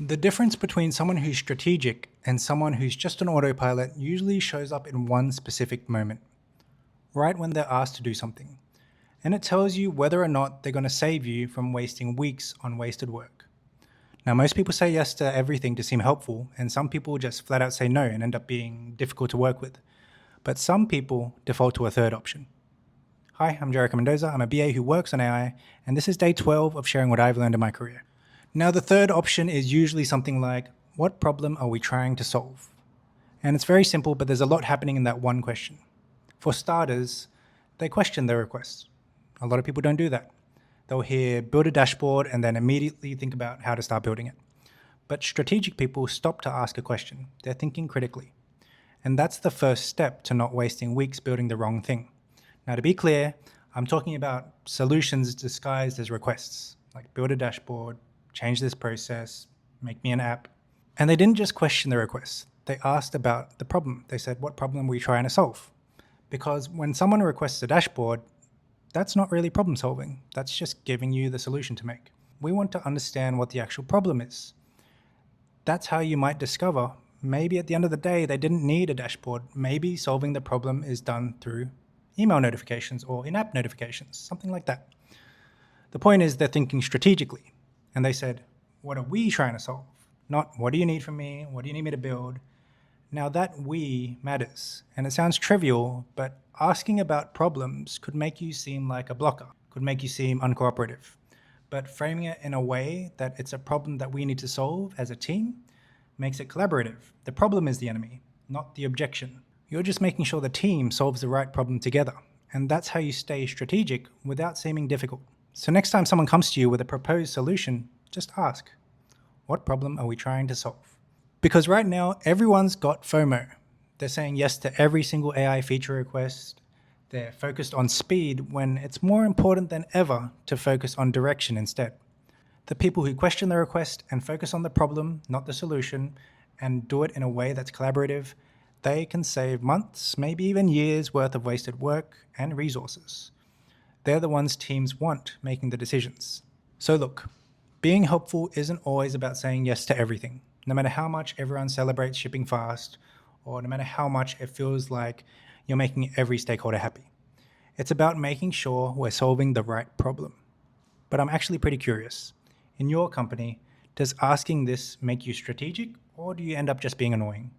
The difference between someone who's strategic and someone who's just an autopilot usually shows up in one specific moment, right when they're asked to do something. And it tells you whether or not they're going to save you from wasting weeks on wasted work. Now, most people say yes to everything to seem helpful, and some people just flat out say no and end up being difficult to work with. But some people default to a third option. Hi, I'm Jericho Mendoza. I'm a BA who works on AI, and this is day 12 of sharing what I've learned in my career. Now, the third option is usually something like, what problem are we trying to solve? And it's very simple, but there's a lot happening in that one question. For starters, they question their requests. A lot of people don't do that. They'll hear build a dashboard and then immediately think about how to start building it. But strategic people stop to ask a question. They're thinking critically. And that's the first step to not wasting weeks building the wrong thing. Now, to be clear, I'm talking about solutions disguised as requests, like build a dashboard, change this process, make me an app. And they didn't just question the requests. They asked about the problem. They said, what problem are we trying to solve? Because when someone requests a dashboard, that's not really problem solving. That's just giving you the solution to make. We want to understand what the actual problem is. That's how you might discover maybe at the end of the day, they didn't need a dashboard. Maybe solving the problem is done through email notifications or in-app notifications, something like that. The point is they're thinking strategically. And they said, what are we trying to solve? Not what do you need from me? What do you need me to build? Now that we matters. And it sounds trivial, but asking about problems could make you seem like a blocker, could make you seem uncooperative. But framing it in a way that it's a problem that we need to solve as a team makes it collaborative. The problem is the enemy, not the objection. You're just making sure the team solves the right problem together. And that's how you stay strategic without seeming difficult. So next time someone comes to you with a proposed solution, just ask, what problem are we trying to solve? Because right now, everyone's got FOMO. They're saying yes to every single AI feature request. They're focused on speed when it's more important than ever to focus on direction instead. The people who question the request and focus on the problem, not the solution, and do it in a way that's collaborative, they can save months, maybe even years worth of wasted work and resources. They're the ones teams want making the decisions. So look, being helpful isn't always about saying yes to everything, no matter how much everyone celebrates shipping fast, or no matter how much it feels like you're making every stakeholder happy. It's about making sure we're solving the right problem. But I'm actually pretty curious. In your company, does asking this make you strategic, or do you end up just being annoying?